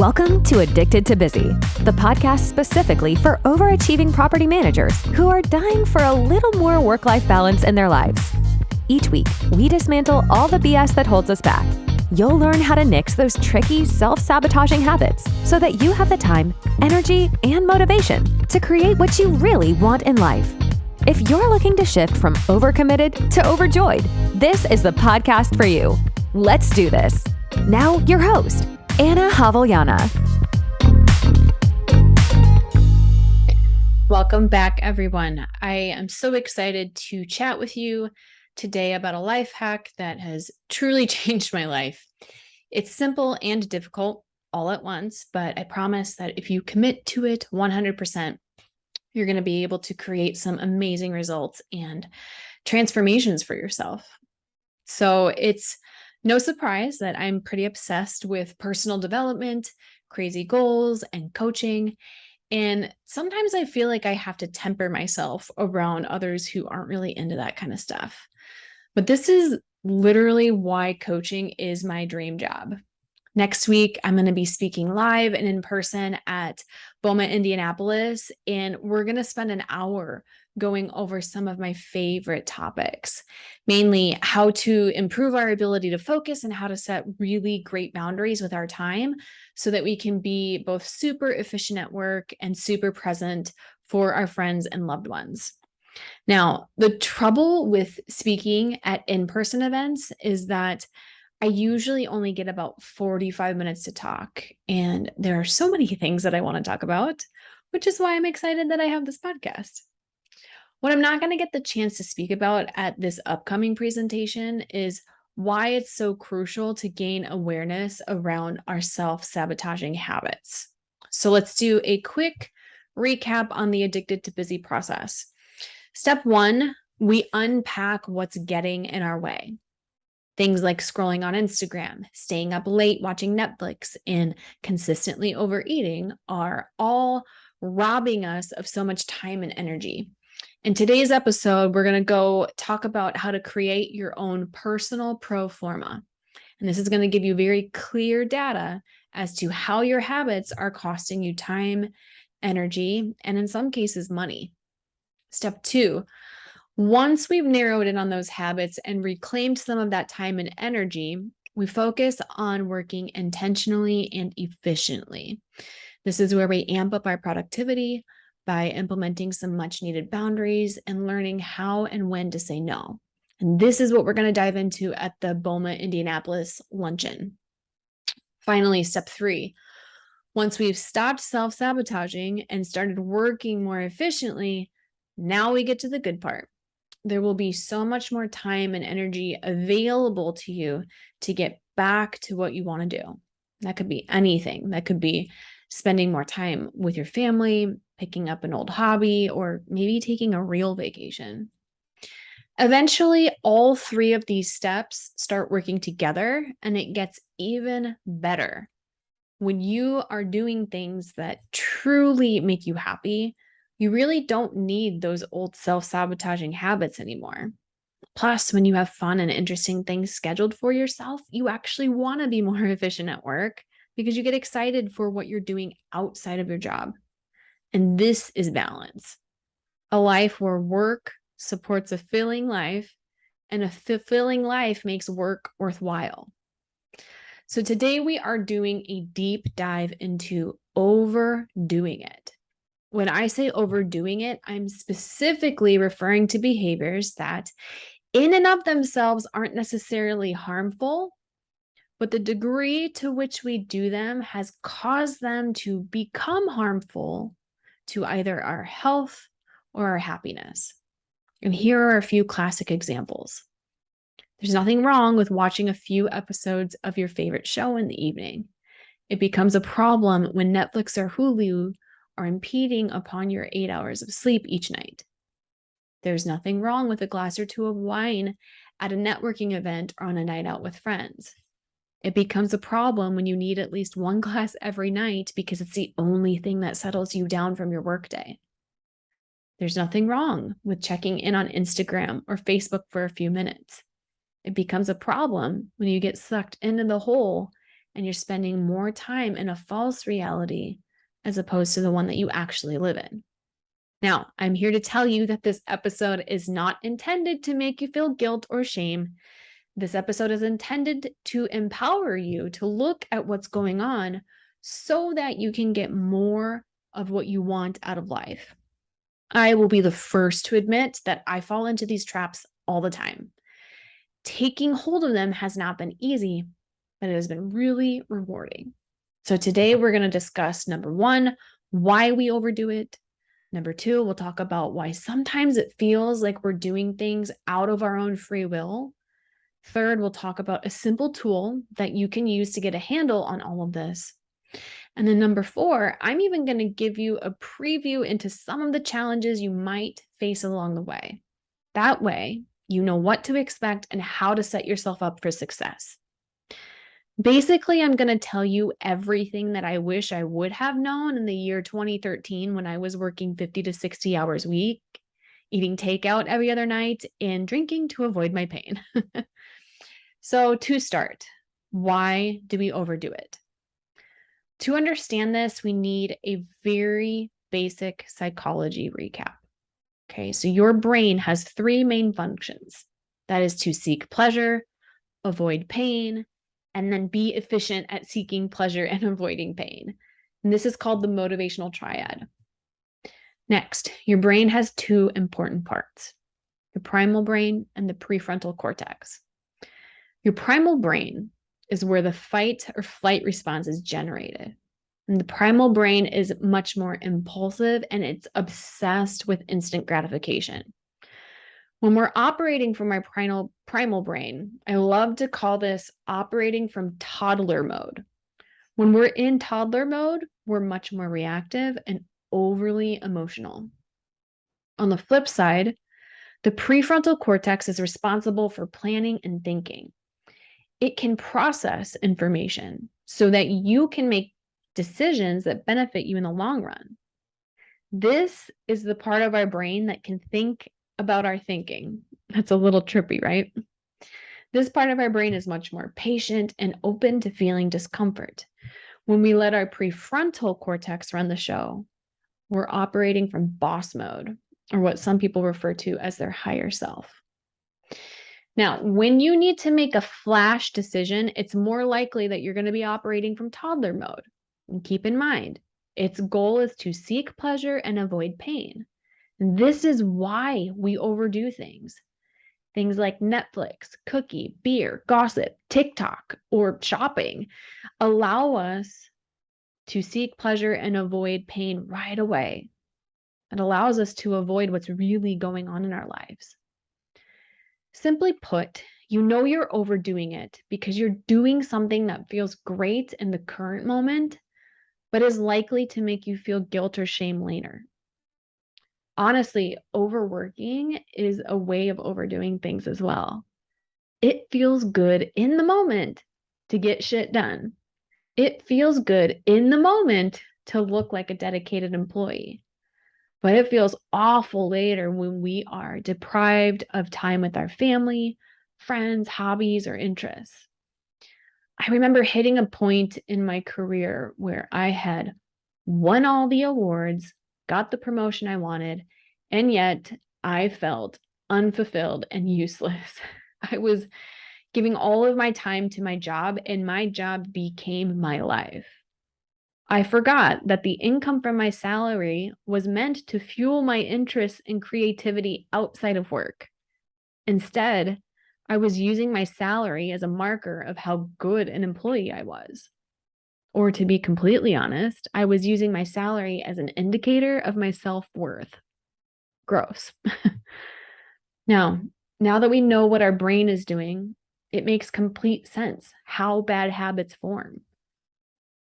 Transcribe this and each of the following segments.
Welcome to Addicted to Busy, the podcast specifically for overachieving property managers who are dying for a little more work-life balance in their lives. Each week, we dismantle all the BS that holds us back. You'll learn how to nix those tricky, self-sabotaging habits so that you have the time, energy, and motivation to create what you really want in life. If you're looking to shift from overcommitted to overjoyed, this is the podcast for you. Let's do this. Now, your host, Anna Haviliana. Welcome back, everyone. I am so excited to chat with you today about a life hack that has truly changed my life. It's simple and difficult all at once, but I promise that if you commit to it 100%, you're going to be able to create some amazing results and transformations for yourself. So it's no surprise that I'm pretty obsessed with personal development, crazy goals, and coaching. And sometimes I feel like I have to temper myself around others who aren't really into that kind of stuff. But this is literally why coaching is my dream job. Next week, I'm going to be speaking live and in person at BOMA, Indianapolis, and we're going to spend an hour going over some of my favorite topics, mainly how to improve our ability to focus and how to set really great boundaries with our time so that we can be both super efficient at work and super present for our friends and loved ones. Now, the trouble with speaking at in-person events is that I usually only get about 45 minutes to talk, and there are so many things that I want to talk about, which is why I'm excited that I have this podcast. What I'm not going to get the chance to speak about at this upcoming presentation is why it's so crucial to gain awareness around our self-sabotaging habits. So let's do a quick recap on the Addicted to Busy process. Step 1, we unpack what's getting in our way. Things like scrolling on Instagram, staying up late watching Netflix, and consistently overeating are all robbing us of so much time and energy. In today's episode, we're going to go talk about how to create your own personal pro forma. And this is going to give you very clear data as to how your habits are costing you time, energy, and in some cases, money. Step 2, once we've narrowed in on those habits and reclaimed some of that time and energy, we focus on working intentionally and efficiently. This is where we amp up our productivity by implementing some much needed boundaries and learning how and when to say no. And this is what we're going to dive into at the BOMA Indianapolis luncheon. Finally, step 3, once we've stopped self-sabotaging and started working more efficiently, now we get to the good part. There will be so much more time and energy available to you to get back to what you want to do. That could be anything. That could be spending more time with your family, picking up an old hobby, or maybe taking a real vacation. Eventually, all 3 of these steps start working together, and it gets even better. When you are doing things that truly make you happy, you really don't need those old self-sabotaging habits anymore. Plus, when you have fun and interesting things scheduled for yourself, you actually want to be more efficient at work because you get excited for what you're doing outside of your job. And this is balance. A life where work supports a fulfilling life and a fulfilling life makes work worthwhile. So today we are doing a deep dive into overdoing it. When I say overdoing it, I'm specifically referring to behaviors that in and of themselves aren't necessarily harmful, but the degree to which we do them has caused them to become harmful to either our health or our happiness. And here are a few classic examples. There's nothing wrong with watching a few episodes of your favorite show in the evening. It becomes a problem when Netflix or Hulu are impeding upon your 8 hours of sleep each night. There's nothing wrong with a glass or 2 of wine at a networking event or on a night out with friends. It becomes a problem when you need at least 1 glass every night because it's the only thing that settles you down from your workday. There's nothing wrong with checking in on Instagram or Facebook for a few minutes. It becomes a problem when you get sucked into the hole and you're spending more time in a false reality as opposed to the one that you actually live in. Now, I'm here to tell you that this episode is not intended to make you feel guilt or shame. This episode is intended to empower you to look at what's going on so that you can get more of what you want out of life. I will be the first to admit that I fall into these traps all the time. Taking hold of them has not been easy, but it has been really rewarding. So today we're going to discuss number one, why we overdo it. Number two, we'll talk about why sometimes it feels like we're doing things out of our own free will. Third, we'll talk about a simple tool that you can use to get a handle on all of this. And then number four, I'm even going to give you a preview into some of the challenges you might face along the way. That way, you know what to expect and how to set yourself up for success. Basically, I'm going to tell you everything that I wish I would have known in the year 2013 when I was working 50 to 60 hours a week, eating takeout every other night, and drinking to avoid my pain. So to start, why do we overdo it? To understand this, we need a very basic psychology recap. Okay, so your brain has three main functions. That is to seek pleasure, avoid pain, and then be efficient at seeking pleasure and avoiding pain. And this is called the motivational triad. Next, your brain has two important parts, your primal brain and the prefrontal cortex. Your primal brain is where the fight or flight response is generated. And the primal brain is much more impulsive and it's obsessed with instant gratification. When we're operating from our primal brain, I love to call this operating from toddler mode. When we're in toddler mode, we're much more reactive and overly emotional. On the flip side, the prefrontal cortex is responsible for planning and thinking. It can process information so that you can make decisions that benefit you in the long run. This is the part of our brain that can think about our thinking. That's a little trippy, right? This part of our brain is much more patient and open to feeling discomfort. When we let our prefrontal cortex run the show, we're operating from boss mode, or what some people refer to as their higher self. Now, when you need to make a flash decision, it's more likely that you're going to be operating from toddler mode. And keep in mind, its goal is to seek pleasure and avoid pain. And this is why we overdo things. Things like Netflix, cookie, beer, gossip, TikTok, or shopping allow us to seek pleasure and avoid pain right away. It allows us to avoid what's really going on in our lives. Simply put, you know you're overdoing it because you're doing something that feels great in the current moment, but is likely to make you feel guilt or shame later. Honestly, overworking is a way of overdoing things as well. It feels good in the moment to get shit done. It feels good in the moment to look like a dedicated employee. But it feels awful later when we are deprived of time with our family, friends, hobbies, or interests. I remember hitting a point in my career where I had won all the awards, got the promotion I wanted, and yet I felt unfulfilled and useless. I was giving all of my time to my job, and my job became my life. I forgot that the income from my salary was meant to fuel my interests and creativity outside of work. Instead, I was using my salary as a marker of how good an employee I was. Or to be completely honest, I was using my salary as an indicator of my self-worth. Gross. Now that we know what our brain is doing, it makes complete sense how bad habits form.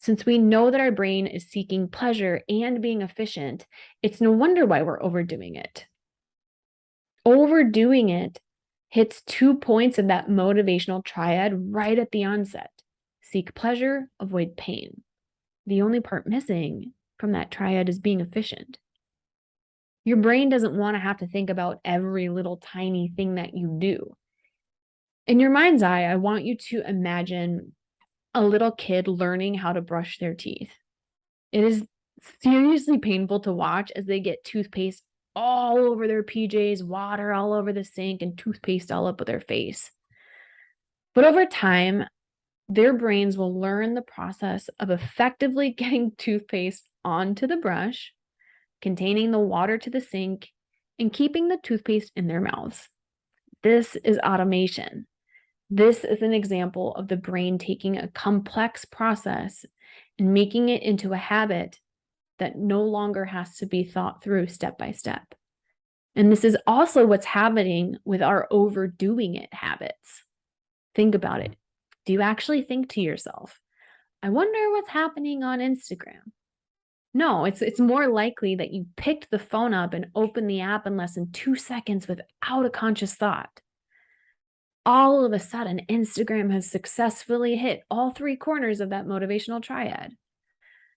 Since we know that our brain is seeking pleasure and being efficient, it's no wonder why we're overdoing it. Overdoing it hits 2 points of that motivational triad right at the onset. Seek pleasure, avoid pain. The only part missing from that triad is being efficient. Your brain doesn't want to have to think about every little tiny thing that you do. In your mind's eye, I want you to imagine a little kid learning how to brush their teeth. It is seriously painful to watch as they get toothpaste all over their PJs, water all over the sink, and toothpaste all up their face. But over time, their brains will learn the process of effectively getting toothpaste onto the brush, containing the water to the sink, and keeping the toothpaste in their mouths. This is automation. This is an example of the brain taking a complex process and making it into a habit that no longer has to be thought through step by step. And this is also what's happening with our overdoing it habits. Think about it. Do you actually think to yourself, I wonder what's happening on Instagram? No, it's more likely that you picked the phone up and opened the app in less than 2 seconds without a conscious thought. All of a sudden, Instagram has successfully hit all 3 corners of that motivational triad.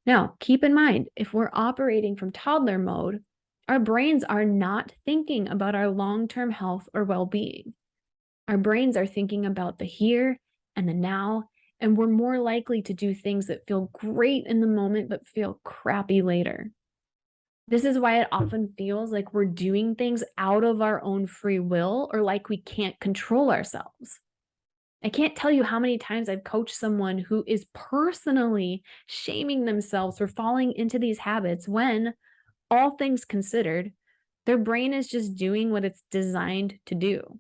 Now, keep in mind, if we're operating from toddler mode, our brains are not thinking about our long-term health or well-being. Our brains are thinking about the here and the now, and we're more likely to do things that feel great in the moment but feel crappy later. This is why it often feels like we're doing things out of our own free will or like we can't control ourselves. I can't tell you how many times I've coached someone who is personally shaming themselves for falling into these habits when, all things considered, their brain is just doing what it's designed to do.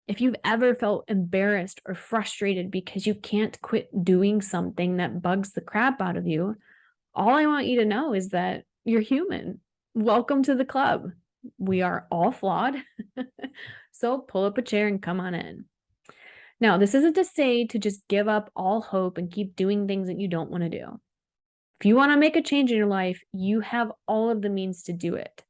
If you've ever felt embarrassed or frustrated because you can't quit doing something that bugs the crap out of you, all I want you to know is that you're human. Welcome to the club. We are all flawed. So pull up a chair and come on in. Now, this isn't to say to just give up all hope and keep doing things that you don't want to do. If you want to make a change in your life, you have all of the means to do it.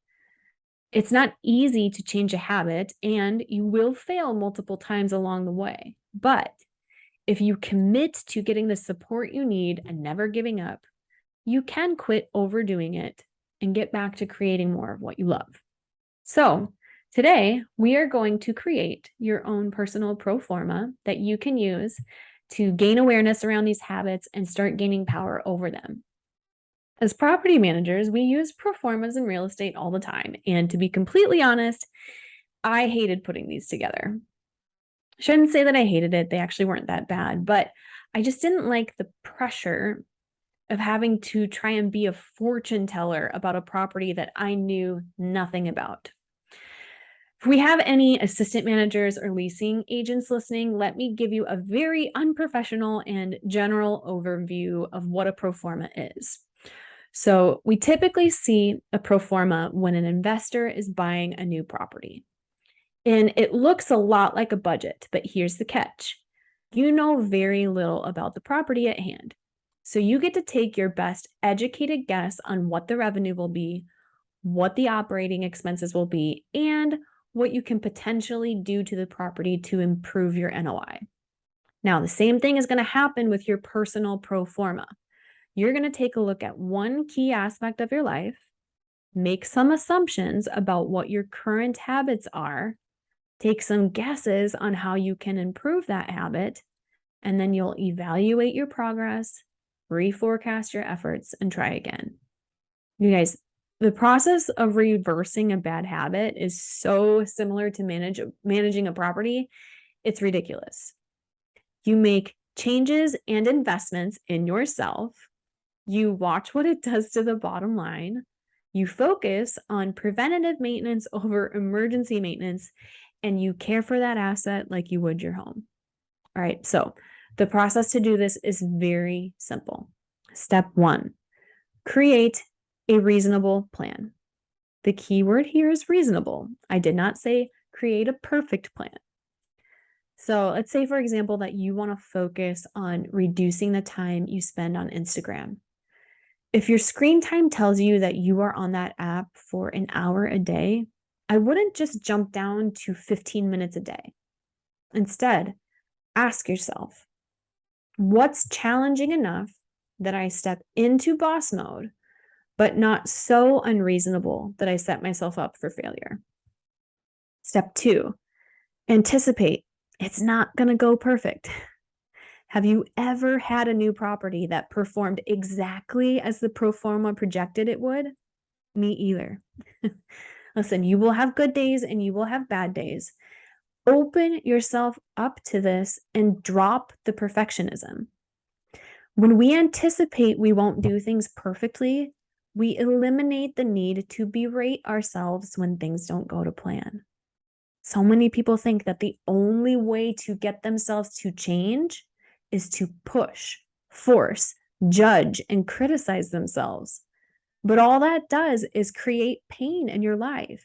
It's not easy to change a habit, and you will fail multiple times along the way. But if you commit to getting the support you need and never giving up, you can quit overdoing it and get back to creating more of what you love. So today, we are going to create your own personal pro forma that you can use to gain awareness around these habits and start gaining power over them. As property managers, we use pro formas in real estate all the time. And to be completely honest, I hated putting these together. Shouldn't say that I hated it. They actually weren't that bad, but I just didn't like the pressure of having to try and be a fortune teller about a property that I knew nothing about. If we have any assistant managers or leasing agents listening, let me give you a very unprofessional and general overview of what a pro forma is. So we typically see a pro forma when an investor is buying a new property. And it looks a lot like a budget, but here's the catch. You know very little about the property at hand. So you get to take your best educated guess on what the revenue will be, what the operating expenses will be, and what you can potentially do to the property to improve your NOI. Now, the same thing is going to happen with your personal pro forma. You're going to take a look at one key aspect of your life, make some assumptions about what your current habits are, take some guesses on how you can improve that habit, and then you'll evaluate your progress, reforecast your efforts, and try again. You guys, the process of reversing a bad habit is so similar to managing a property, it's ridiculous. You make changes and investments in yourself. You watch what it does to the bottom line. You focus on preventative maintenance over emergency maintenance, and you care for that asset like you would your home. All right, so the process to do this is very simple. Step 1, create a reasonable plan. The key word here is reasonable. I did not say create a perfect plan. So let's say, for example, that you want to focus on reducing the time you spend on Instagram. If your screen time tells you that you are on that app for an hour a day, I wouldn't just jump down to 15 minutes a day. Instead, ask yourself, what's challenging enough that I step into boss mode, but not so unreasonable that I set myself up for failure? Step 2, anticipate it's not going to go perfect. Have you ever had a new property that performed exactly as the pro forma projected it would? Me either. Listen, you will have good days and you will have bad days. Open yourself up to this and drop the perfectionism. When we anticipate we won't do things perfectly, we eliminate the need to berate ourselves when things don't go to plan. So many people think that the only way to get themselves to change is to push, force, judge, and criticize themselves. But all that does is create pain in your life.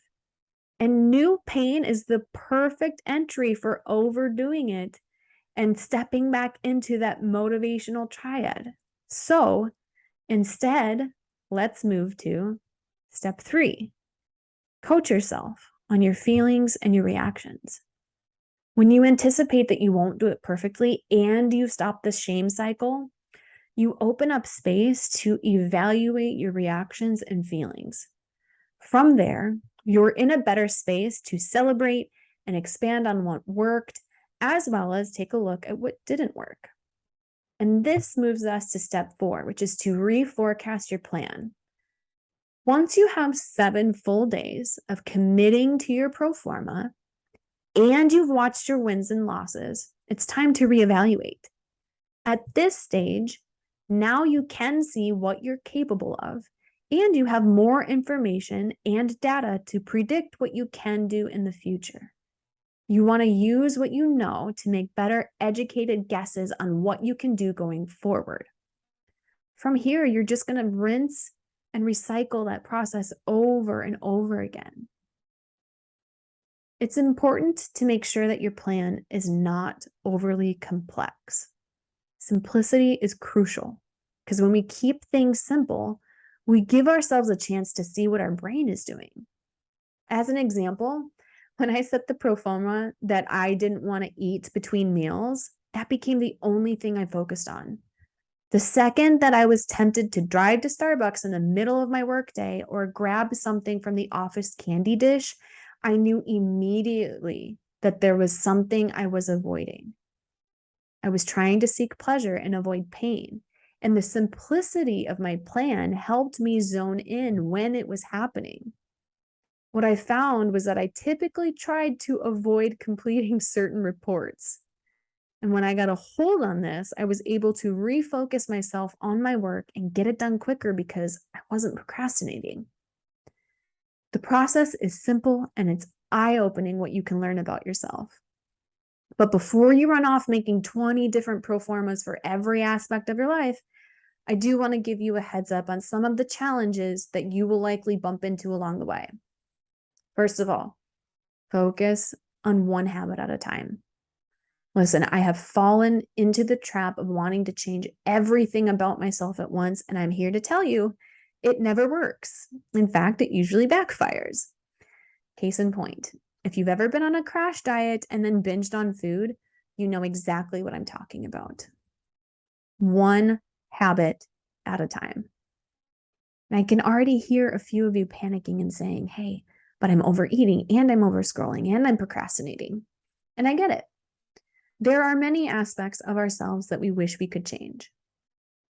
And new pain is the perfect entry for overdoing it and stepping back into that motivational triad. So instead, let's move to step 3. Coach yourself on your feelings and your reactions. When you anticipate that you won't do it perfectly and you stop the shame cycle, you open up space to evaluate your reactions and feelings. From there, you're in a better space to celebrate and expand on what worked, as well as take a look at what didn't work. And this moves us to step 4, which is to reforecast your plan. Once you have 7 full days of committing to your pro forma and you've watched your wins and losses, it's time to reevaluate. At this stage, now you can see what you're capable of, and you have more information and data to predict what you can do in the future. You want to use what you know to make better educated guesses on what you can do going forward. From here, you're just going to rinse and recycle that process over and over again. It's important to make sure that your plan is not overly complex. Simplicity is crucial because when we keep things simple, we give ourselves a chance to see what our brain is doing. As an example, when I set the pro forma that I didn't want to eat between meals, that became the only thing I focused on. The second that I was tempted to drive to Starbucks in the middle of my workday or grab something from the office candy dish, I knew immediately that there was something I was avoiding. I was trying to seek pleasure and avoid pain. And the simplicity of my plan helped me zone in when it was happening. What I found was that I typically tried to avoid completing certain reports. And when I got a hold on this, I was able to refocus myself on my work and get it done quicker because I wasn't procrastinating. The process is simple and it's eye-opening what you can learn about yourself. But before you run off making 20 different pro formas for every aspect of your life, I do want to give you a heads up on some of the challenges that you will likely bump into along the way. First of all, focus on one habit at a time. Listen, I have fallen into the trap of wanting to change everything about myself at once, and I'm here to tell you, it never works. In fact, it usually backfires. Case in point, if you've ever been on a crash diet and then binged on food, you know exactly what I'm talking about. One habit at a time. And I can already hear a few of you panicking and saying, hey, but I'm overeating and I'm overscrolling and I'm procrastinating. And I get it. There are many aspects of ourselves that we wish we could change.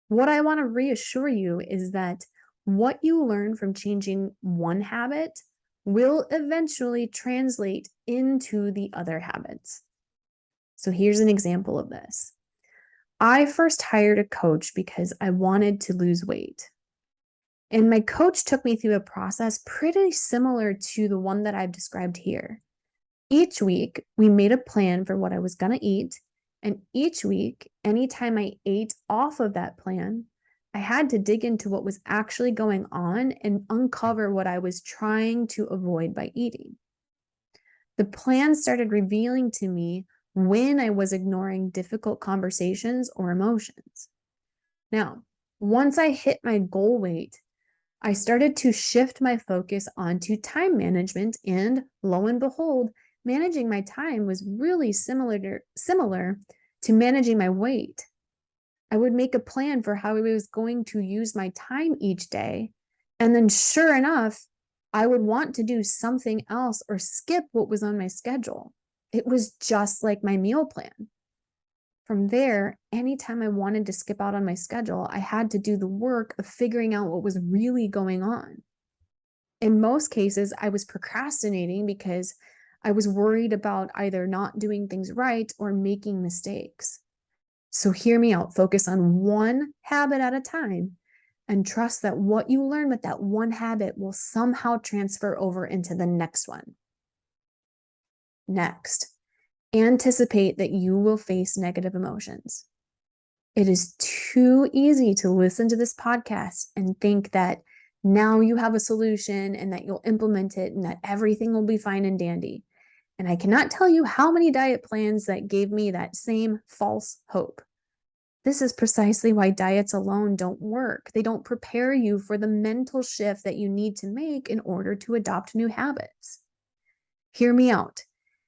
What I want to reassure you is that what you learn from changing one habit will eventually translate into the other habits. So here's an example of this. I first hired a coach because I wanted to lose weight. And my coach took me through a process pretty similar to the one that I've described here. Each week, we made a plan for what I was going to eat. And each week, anytime I ate off of that plan, I had to dig into what was actually going on and uncover what I was trying to avoid by eating. The plan started revealing to me when I was ignoring difficult conversations or emotions. Now, once I hit my goal weight, I started to shift my focus onto time management, and lo and behold, managing my time was really similar to managing my weight. I would make a plan for how I was going to use my time each day, and then sure enough, I would want to do something else or skip what was on my schedule. It was just like my meal plan. From there, anytime I wanted to skip out on my schedule, I had to do the work of figuring out what was really going on. In most cases, I was procrastinating because I was worried about either not doing things right or making mistakes. So hear me out. Focus on one habit at a time and trust that what you learn with that one habit will somehow transfer over into the next one. Next, anticipate that you will face negative emotions. It is too easy to listen to this podcast and think that now you have a solution and that you'll implement it and that everything will be fine and dandy. And I cannot tell you how many diet plans that gave me that same false hope. This is precisely why diets alone don't work. They don't prepare you for the mental shift that you need to make in order to adopt new habits. Hear me out.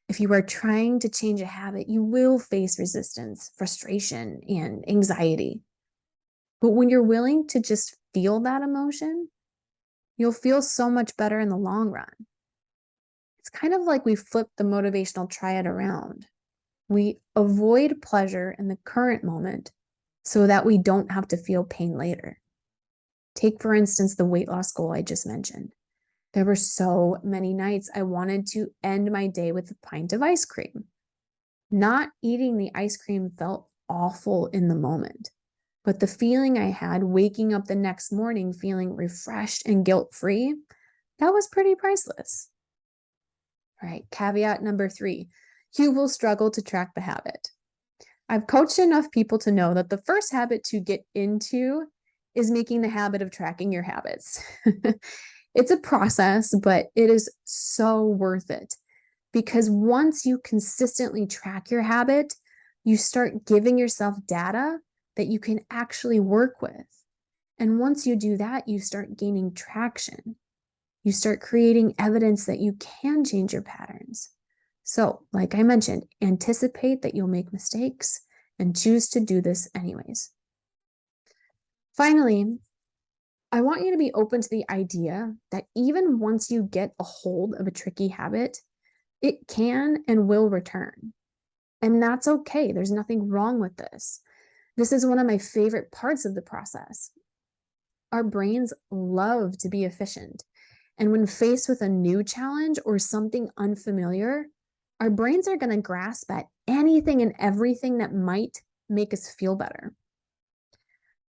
If you are trying to change a habit, you will face resistance, frustration, and anxiety. But when you're willing to just feel that emotion, you'll feel so much better in the long run. It's kind of like we flip the motivational triad around. We avoid pleasure in the current moment so that we don't have to feel pain later. Take, for instance, the weight loss goal I just mentioned. There were so many nights I wanted to end my day with a pint of ice cream. Not eating the ice cream felt awful in the moment, but the feeling I had waking up the next morning feeling refreshed and guilt-free, that was pretty priceless. All right, caveat number 3, you will struggle to track the habit. I've coached enough people to know that the first habit to get into is making the habit of tracking your habits. It's a process, but it is so worth it because once you consistently track your habit, you start giving yourself data that you can actually work with. And once you do that, you start gaining traction. You start creating evidence that you can change your patterns. So, like I mentioned, anticipate that you'll make mistakes and choose to do this anyways. Finally, I want you to be open to the idea that even once you get a hold of a tricky habit, it can and will return. And that's okay. There's nothing wrong with this. This is one of my favorite parts of the process. Our brains love to be efficient. And when faced with a new challenge or something unfamiliar, our brains are going to grasp at anything and everything that might make us feel better.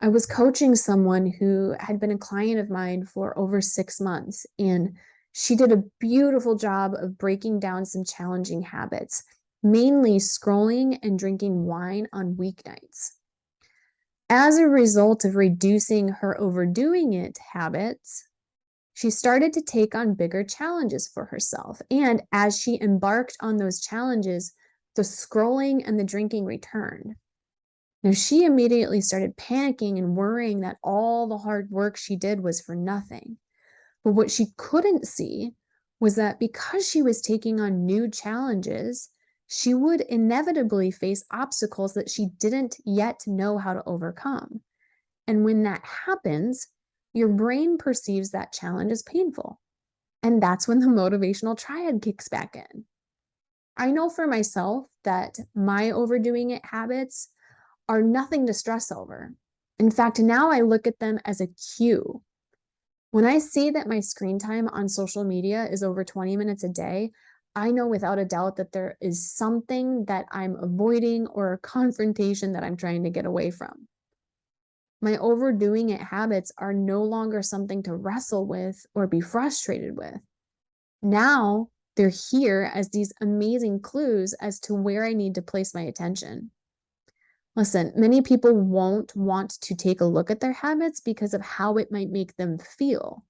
I was coaching someone who had been a client of mine for over 6 months, and she did a beautiful job of breaking down some challenging habits, mainly scrolling and drinking wine on weeknights. As a result of reducing her overdoing it habits, she started to take on bigger challenges for herself. And as she embarked on those challenges, the scrolling and the drinking returned. Now, she immediately started panicking and worrying that all the hard work she did was for nothing. But what she couldn't see was that because she was taking on new challenges, she would inevitably face obstacles that she didn't yet know how to overcome. And when that happens, your brain perceives that challenge as painful. And that's when the motivational triad kicks back in. I know for myself that my overdoing it habits are nothing to stress over. In fact, now I look at them as a cue. When I see that my screen time on social media is over 20 minutes a day, I know without a doubt that there is something that I'm avoiding or a confrontation that I'm trying to get away from. My overdoing it habits are no longer something to wrestle with or be frustrated with. Now they're here as these amazing clues as to where I need to place my attention. Listen, many people won't want to take a look at their habits because of how it might make them feel.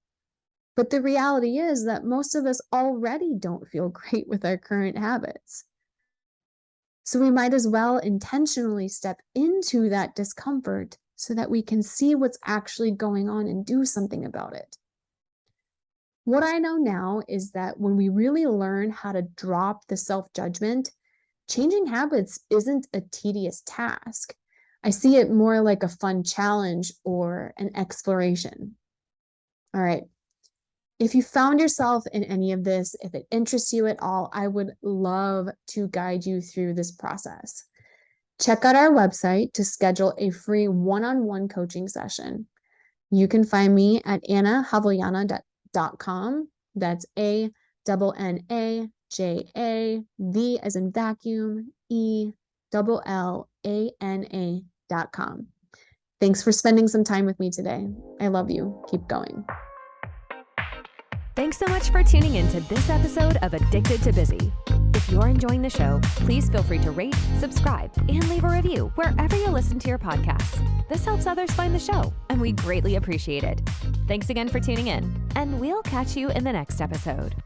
But the reality is that most of us already don't feel great with our current habits. So we might as well intentionally step into that discomfort so that we can see what's actually going on and do something about it. What I know now is that when we really learn how to drop the self-judgment, changing habits isn't a tedious task. I see it more like a fun challenge or an exploration. All right. If you found yourself in any of this, if it interests you at all, I would love to guide you through this process. Check out our website to schedule a free one-on-one coaching session. You can find me at annahavljana.com. That's ANNAJA, V as in vacuum, ELLANA.com. Thanks for spending some time with me today. I love you. Keep going. Thanks so much for tuning in to this episode of Addicted to Busy. If you're enjoying the show, please feel free to rate, subscribe, and leave a review wherever you listen to your podcasts. This helps others find the show, and we greatly appreciate it. Thanks again for tuning in, and we'll catch you in the next episode.